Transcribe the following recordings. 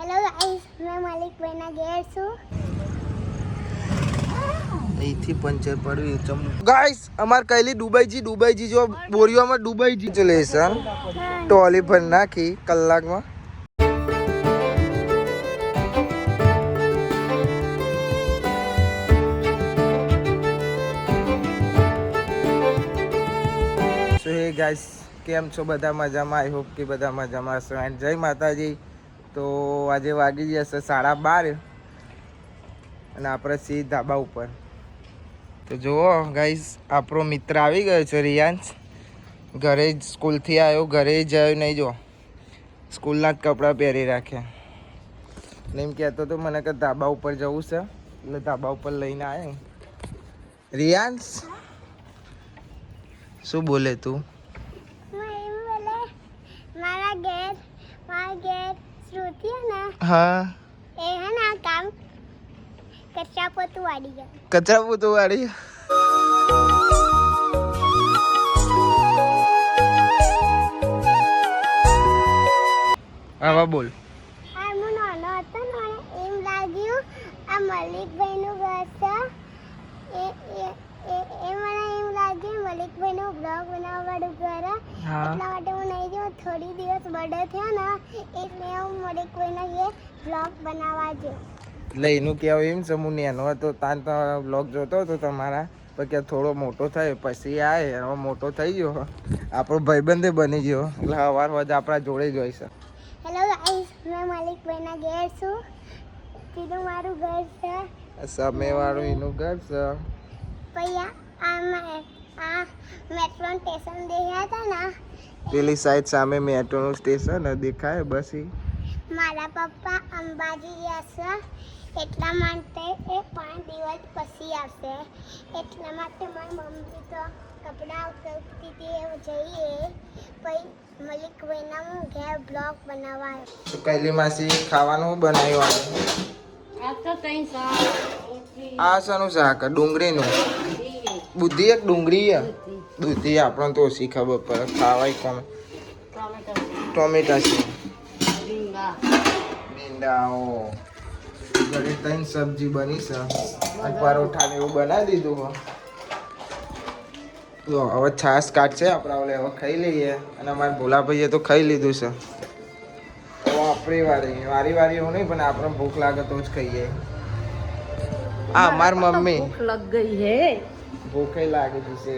Hello guys, मैं मलिक भाईना ઘેર છું. અહીંથી પંચર પડ્યું ચમ ગાઈસ અમાર કઈલી દુબઈજી જો બોરીઓમાં દુબઈજી ચલે છે ટોલી પર નાખી કલાકમાં. સો હે ગાઈસ, કેમ છો બધા મજામાં? આઈ હોપ કે બધા મજામાં હશો. એન્ડ જય માતાજી. તો આજે વાગી જશે 12:30 અને આપણે સીધા ધાબા ઉપર. તો જુઓ ગાઈસ, આપણો મિત્ર આવી ગયો છે રિયાન્સ. ઘરે જ સ્કૂલથી આવ્યો, ઘરે જ આવ્યો નહીં, જો સ્કૂલના જ કપડાં પહેરી રાખ્યા. ને એમ કહેતો તો મને કે ધાબા ઉપર જવું છે, એટલે ધાબા ઉપર લઈને આવ્યો. રિયાન્સ શું બોલે તું? મારા ઘેર શ્રુતિ ને હા એ હે ને આ કામ કચરા પોતું વાળી ગયા. કચરા પોતું વાળી આવા બોલ. આ હું નાનો હતો ને મને એમ લાગ્યું આ મલિકભાઈનું ઘર છે. એ મને એમ લાગ્યું મલિકભાઈનું બ્લોગ બનાવવાવાળું ઘર. એટલા માટે હું નહીં ગયો. થોડી દિવસ બર્થડે થયો ને એટલે હું મલિકભાઈના ઘેર બ્લોગ બનાવવા ગયો. એટલે એનું કહેવું એમ છે, હું નેનો હતો તાન તો બ્લોગ જોતો હતો તમારા, પણ કે થોડો મોટો થયો પછી આવે, હવે મોટો થઈ ગયો, આપણો ભાઈબંધે બની ગયો, એટલે સવાર રોજ આપણા જોડે જ હોય છે. હેલો ગાઈસ, मैं મલિકભાઈના ઘેર છું. કીધું મારું ઘર છે, સામેવાળું એનું ઘર છે. પછી આ મેટ્રો સ્ટેશન દેખાયા હતા ને પેલી સાઈડ સામે મેટ્રોનું સ્ટેશન દેખાય. બસ મારા પપ્પા અંબાજી જશે, એટલા માટે એ 5 દિવસ પછી આવશે. એટલા માટે મારી મમ્મી તો કપડાં ઉતરતી હતી જઈએ. પછી મલિકભાઈના હું ઘેર બ્લોગ બનાવવા. તો કૈલી માસી ખાવાનું બનાવ્યું? આ શાનું શાક? ડુંગળીનું. બુદ્ધિ એક ડુંગળી બુદ્ધિ આપણને તો ઓછી ખબર પડે. ખાવાય કોમે ટોમેટા છે, ભીંડા. ઓ ઘરે 3 સબ્જી બની છે અને પરોઠા ને એવું બનાવી દીધું. તો હવે છાશ કાઢશે આપણા ઓલે, હવે ખાઈ લઈએ. અને અમારા ભોલાભાઈએ તો ખાઈ લીધું છે. તો આપણી વારી એવું નહીં, પણ આપણે ભૂખ લાગે તો જ ખાઈએ. આ અમારી મમ્મી ભૂખ લગ ગઈ હે. ભૂખે લાગી જશે,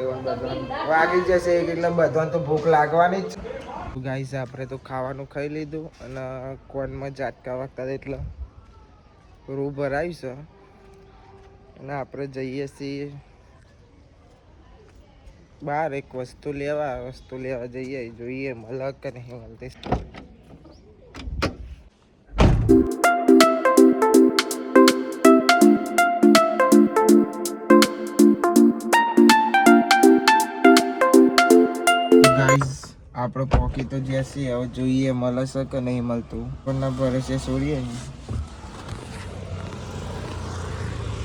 વાગી જશે એટલે બધાને તો ભૂખ લાગવાની જ. ગાઈસ, આપણે તો ખાવાનું ખાઈ લીધું અને કોનમાં ઝાટકા વાગતા એટલે રૂ ભરાયું છે. અને આપણે જઈએ છીએ બહાર એક વસ્તુ લેવા જઈએ, જોઈએ મળે કે નહીં મળતી. આપણે પોકી તો જશે, હવે જોઈએ મળે છે કે નહીં મળતું. પણ ભરોસે છોડીએ.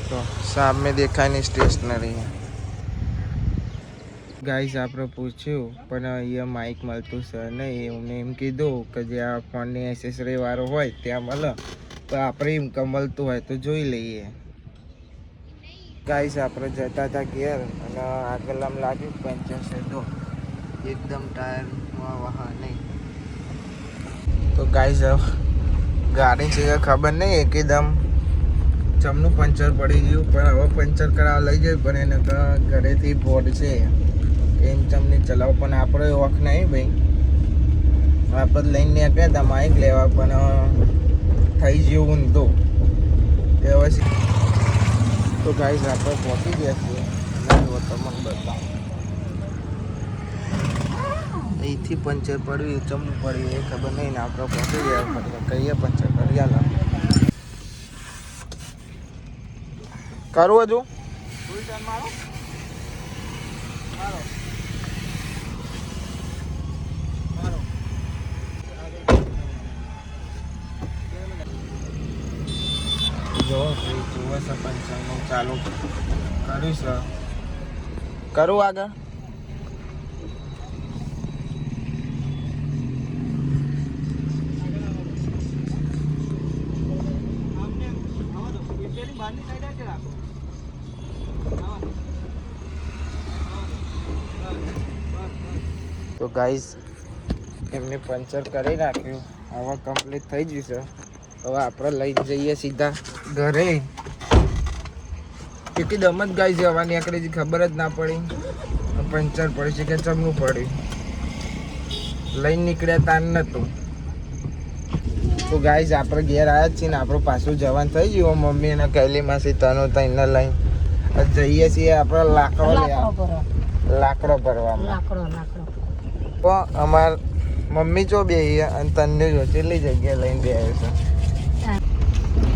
તો સામે દેખાય નહીં સ્ટેશનરી. ગાઈસ, આપણે પૂછ્યું પણ અહીંયા માઇક મળતું છે નહીં. એમને એમ કીધું કે જ્યાં ફોનની એસેસરી વાળો હોય ત્યાં મળે, તો આપણે એમ કે મળતું હોય તો જોઈ લઈએ. ગાઈસ, આપણે જતા હતા ઘેર અને આગળ આમ લાગ્યું પંચર છે, તો એકદમ ટાયર વાહ નહીં. તો ગાઈસ, ગાડી છે ખબર નહીં, એકદમ ચમનું પંચર પડી ગયું. પણ હવે પંચર કરાવવા લઈ જાય, પણ એને ઘરેથી બોર્ડ છે એમ ચમની ચલાવો. પણ આપણો વખ નહીં ભાઈ, આપણે લઈને નીકળ્યા હતા માઇક લેવા, પણ થઈ ગયું ઊંધો. તો ગાઈસ, આપણે પહોંચી ગયા છીએ. તમને બતાવો, અહીંથી પંચર પડ્યું ચમનું પડ્યું એ ખબર નહીં ને આપણે પહોંચી ગયા. કહીએ પંચર કરી આલો. કરું હજુ જો જુએ છે પંચરનું ચાલુ કર્યું છે. કરું આગળ. તો ગાઈસ એમને પંચર કરી નાખ્યું, હવે કમ્પ્લીટ થઈ જશે. હવે આપણે લઈ જઈએ સીધા ઘરે. કેટલી દમ જ ગાઈ જવાની આકડી ખબર જ ના પડી, પંચર પડી છે કે ચમનું પડ્યું, લઈને નીકળ્યા તાન નતું. તો ગાઈસ આપણે ઘેર આવ્યા જ છીએ ને આપણું પાછું જવાનું થઈ ગયું. મમ્મી અને કૈલી માસી તનો તઈને લઈને જઈએ છીએ આપણે લાકડો ભરવામાં. તો અમાર મમ્મી જો બે અને તને જો કેટલી જગ્યાએ લઈને બે આવ્યો છે.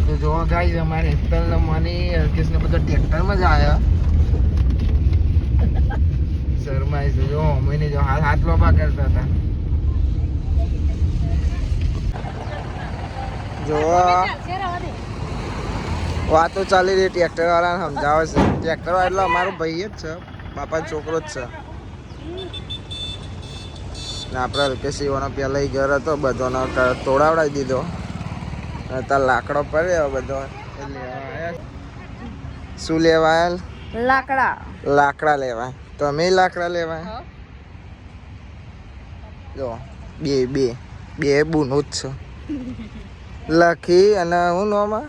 તો જોવા ગાઈસ અમારે હેતલ ને મની અલ્કેશ ને બધા ટ્રેક્ટરમાં જ આવ્યા. શર્માઈ છે જો મમ્મીને જો હાથ લોબા કરતા હતા. જો વાતો ચાલી રહી, ટ્રેક્ટર વાળાને સમજાવે છે. ટ્રેક્ટર વાળા એટલે અમારો ભાઈ જ છે, બાપાનો છોકરો જ છે. ને આપણે અલ્કેશીઓનો પેલા ઘર હતો બધોનો તોડાવડાવી દીધો. ત્યાં લાકડો પડ્યો બધો. શું લેવા? લાકડા લેવા. તમે લાકડા લેવા? જો બે બુનું જ છે. લખી અને હું નોમાં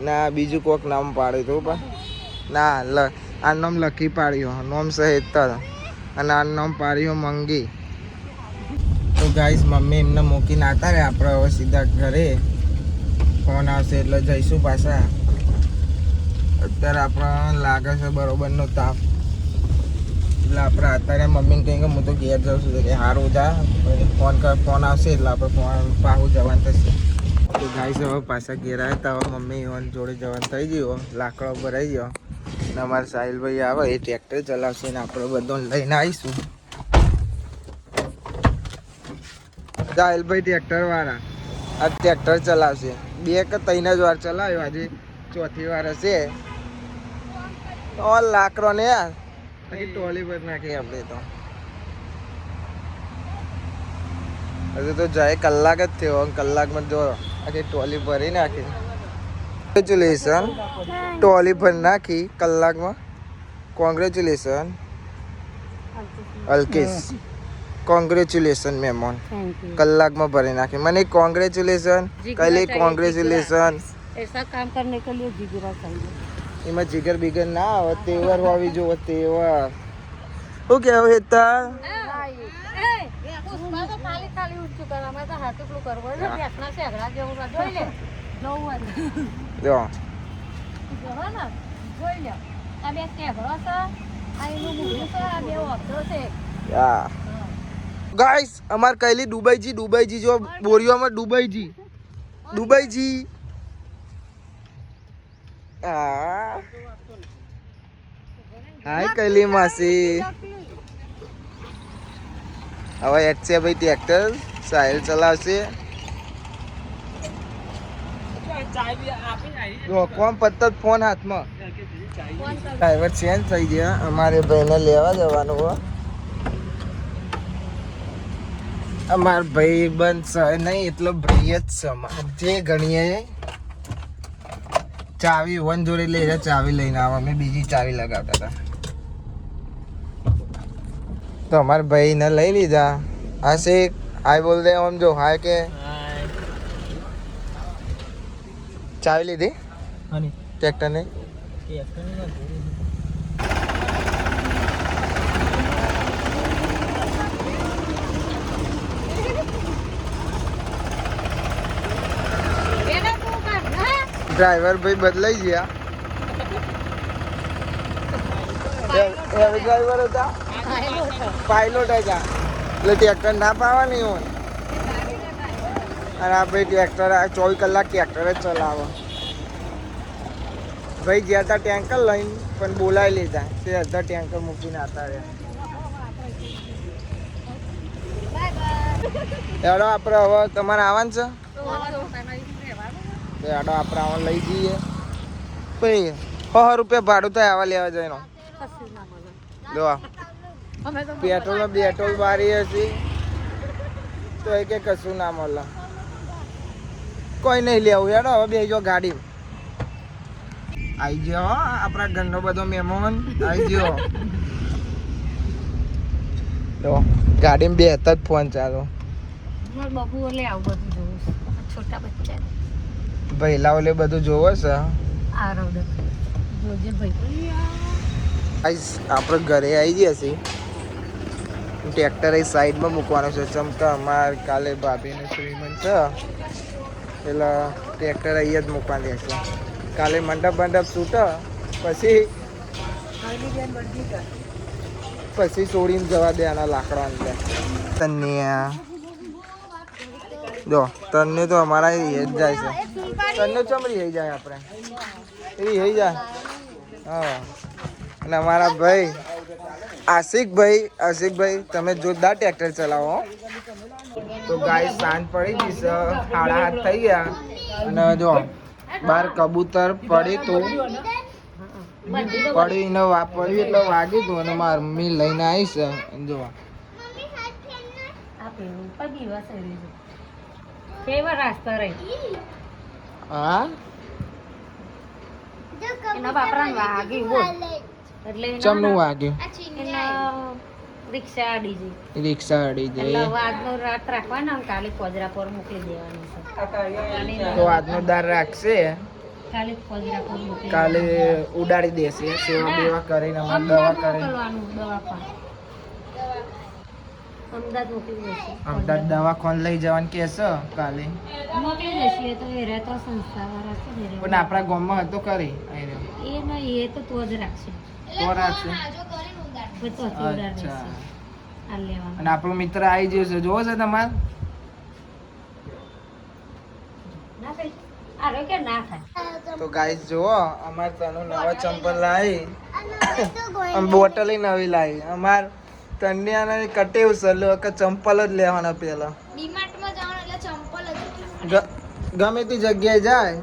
ના બીજું કોઈક નામ પાડ્યું હતું પણ ના આ નામ લખી પાડ્યું, નામ સહિત અને આ નામ પાડ્યું મંગી. તો ગાઈસ મમ્મી એમને મૂકીને આવતા રહે, આપણે હવે સીધા ઘરે. ફોન આવશે એટલે જઈશું પાછા. અત્યારે આપણે લાગે છે બરોબરનો તાપ, એટલે આપણે અત્યારે મમ્મીને કહીએ કે હું તો ઘેર જાઉં છું, કે સારું જા ફોન આવશે એટલે આપણે પાછું જવાનું થશે. તો ગાઈસ હવે પાછા ઘેર આવ્યા હતા. હવે મમ્મી જોડે જવાનું થઈ ગયું, લાકડો ભરાઈ ગયો. અને અમારા સાહિલભાઈ આવે એ ટ્રેક્ટર ચલાવશે ને આપણે બધું લઈને આવીશું. સાહિલભાઈ ટ્રેક્ટર વાળા આ ટ્રેક્ટર ચલાવશે. 2 કે 3 જ વાર ચલાવ્યો, આજે 4થી વાર હશે. લાકડો ને યાર ટોલી પર નાખી આપણે તો. હજુ તો જાય કલાક જ થયો, કલાકમાં જો આખી ટોલી ભરી નાખી. કોંગ્રેચ્યુલેશન, ટોલી ભરી નાખી કલાકમાં. કોંગ્રેચ્યુલેશન અલ્કેશ, કોંગ્રેચ્યુલેશન મેમોન, કલાકમાં ભરી નાખી. મને કોંગ્રેચ્યુલેશન કલી, કોંગ્રેચ્યુલેશન. ऐसा काम करने के लिए जिगरा चाहिए. એમાં જીગર બીગર ના આવે, તેવર હોવી જોવે. તેવર શું કહેવું હેતા? ગાઈસ અમાર કૈલી દુબઈજી જો બોરીઓમાં દુબઈજી. હાય કૈલી માસી. હવે એચસે ભાઈ ટ્રેક્ટર સાહિલ ચલાવશે. જો કોમ પત્તર ફોન હાથમાં. ડ્રાઈવર ચેન્જ થઈ ગયા, અમારે ભાઈને લેવા જવાનું હોય. અમાર ભાઈ બંધ છે નહીં એટલો ભાઈ જ છે અમારે. જે ગણીએ ચાવી વન જોડે લઈ ચાવી લઈને આવો. અમે બીજી ચાવી લગાવતા હતા તો અમારા ભાઈને લઈ લીધા. આશિક હાય બોલ દે. આમ જો હાય કે ચાવી લીધી ટ્રેક્ટર ને. ડ્રાઈવર ભાઈ બદલાઈ ગયા. ડ્રાઈવર હતા, પાયલોટ હતા એટલે ટ્રેક્ટર ના પાવાની હોય. અને આ ભાઈ ટ્રેક્ટર 24 કલાક ટ્રેક્ટર જ ચલાવો. ભાઈ ગયા હતા ટેન્કર લઈને પણ બોલાવી લીધા, તે અડધા ટેન્કર મૂકીને આવતા રહ્યા. એડો આપણે હવે તમારે આવવાનું છે, એડો આપણે આવવાનું લઈ જઈએ. ભાઈ 100 રૂપિયા ભાડું થાય આવા લેવા જાય. જો પેટ્રોલ બેટ્રોલ બારી હશે તો એ કે કશું ના મળે. કોઈ નહીં લેવું યાર. હવે બેસજો ગાડી. આઈ ગયો હો, આપણા ઘરનો બધો મહેમાન આઈ ગયો. તો ગાડીમાં બેહતા જ ફોન ચાલો. મારા બબુ ઓલે આવું બધું જોવું છે. છોટા બચ્ચા ભઈલા ઓલે બધું જોવો છે. આ રોડ જોજે ભાઈ. ગાઈસ આપણે ઘરે આવી ગયા છીએ. ટ્રેક્ટર એ સાઈડમાં મૂકવાનું છે ચમકા અમાર કાલે ભાભીનું શ્રીમંત છે એટલે ટ્રેક્ટર અહીંયા જ મૂકવા દે છે. કાલે મંડપ છૂટે પછી છોડીને જવા દે આના લાકડા અંદર. તને જો તને તો અમારા એ જ જાય છે. તને ચમડી થઈ જાય આપણે એ થઈ જાય. હા અને અમારા ભાઈ આશિકભાઈ તમે જોરદાર ટ્રેક્ટર ચલાવો. તો ગાય સાંજ પડી ગઈ છે, 7:30 થઈ ગયા અને જો બાર કબૂતર પડી તું પડીને પડ્યું એટલે વાગ્યું તું અને મારી મમ્મી લઈને આવી છે. જો હા એના બાપરાને વાગ્યું બોલ. એટલે ચમનું વાગ્યું રિક્ષા અડી ગઈ. રિક્ષા અડી એટલે જાય હવે આજનો રાત રાખવાના કાલે કોજરા પર મોકલી દેવાની છે. તો આજનો દાર રાખશે, કાલે કોજરા પર મોકલી કાલે ઉડાડી દેશે. સેવા બેવા કરીને અમારે દવા કરીને મોકલવાનું દવાખાને. અમદાવાદ મોકલી દેશે. અમદાવાદ દવાખાને લઈ જવાનું કહેશે કાલે. મોકલી દેશે. એ તો એ રહેતો સંસ્થાવાળા છે ને, પણ આપણા ગામમાં હતો કરી એ નહીં એ તો તો જ રાખશે. તો રાખશે. પછી તો ઉડાડ દેશે. અચ્છા. આ લેવાનું. અને આપણો મિત્ર આવી ગયો છે, જોવો છે તમારે? ના ભાઈ આરો કે ના થાય. તો ગાઈસ જુઓ અમારે તનું નવા ચંપલ લાવી અને બોટલ નવી લાવી. અમાર તન્યાને કટેવ સલો કે ચંપલ જ લેવાના પેલા. ડીમાર્ટમાં જવાનું એટલે ચંપલ જ. ગમે તે જગ્યાએ જાય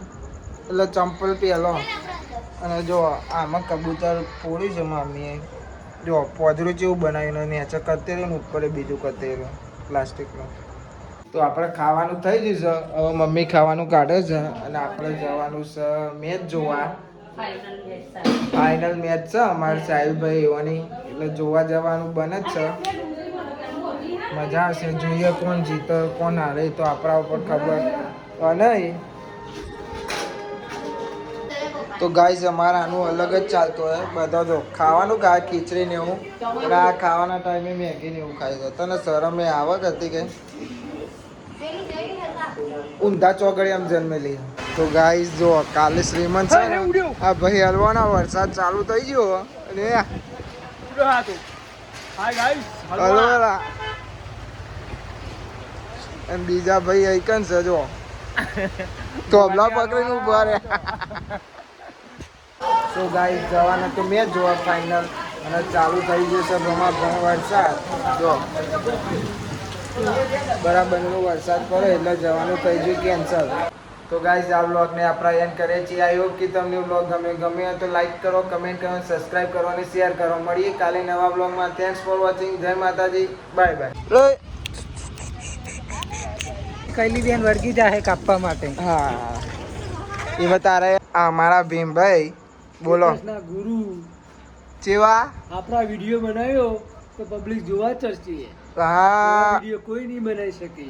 એટલે ચંપલ પહેલો. અને જો આમાં કબૂતર પોળ્યું છે મમ્મીએ. જો પોદરું જેવું બનાવીને નીચે કતેરું ઉપર બીજું કતેરું પ્લાસ્ટિકનું. તો આપણે ખાવાનું થઈ ગયું છે. હવે મમ્મી ખાવાનું કાઢે છે અને આપણે જવાનું છે મેચ જોવા. ફાઇનલ મેચ છે અમારે સાહિલભાઈ એવાની એટલે જોવા જવાનું બને જ છે. મજા આવશે. જોઈએ કોણ જીતે કોણ હારે તો આપણા ઉપર ખબર નહીં. તો ગાઈઝ અમારા આનું અલગ જ ચાલતું હોય. બધા જો ખાવાનું ખાય ખીચડી ને એવું અને આ ખાવાના ટાઈમે મેગી ને એવું ખાઈ જાય. તને શરમ એ આવક હતી કે ઊંધા ચોકડી આમ જન્મેલી. તો ગાઈઝ જો કાલે શ્રીમંત છે ને આ ભાઈ હલવાના વરસાદ ચાલુ થઈ ગયો અને હલવાના અને બીજા ભાઈ આઈકન છે જો તોબલા પકડીને ઉભા રહ્યા. તો ગાઈઝ જવાના તો મેચ જોવા ફાઇનલ અને ચાલુ થઈ ગયું છે ભમાભમ વરસાદ. જો બરાબરનો વરસાદ પડે એટલે જવાનું થઈ ગયું કેન્સલ. તો ગાઈઝ આ વ્લોગને આપણે એન્ડ કરીએ છીએ. આઈ હોપ કે તમને વ્લોગ ગમે તો લાઈક કરો, કમેન્ટ કરો, સબસ્ક્રાઇબ કરો અને શેર કરો. મળીએ કાલે નવા વ્લોગમાં. Thanks for watching. જય માતાજી. Bye bye. કઈલી બેન વળગી જાય કાપવા માટે. હા એમાં તારે અમારા ભીમભાઈ બોલો ગુરુ ચેવા આપણા વિડીયો બનાવ્યો તો પબ્લિક જોવા જ ચર્ચી. હા વિડીયો કોઈ નહીં બનાવી શકે.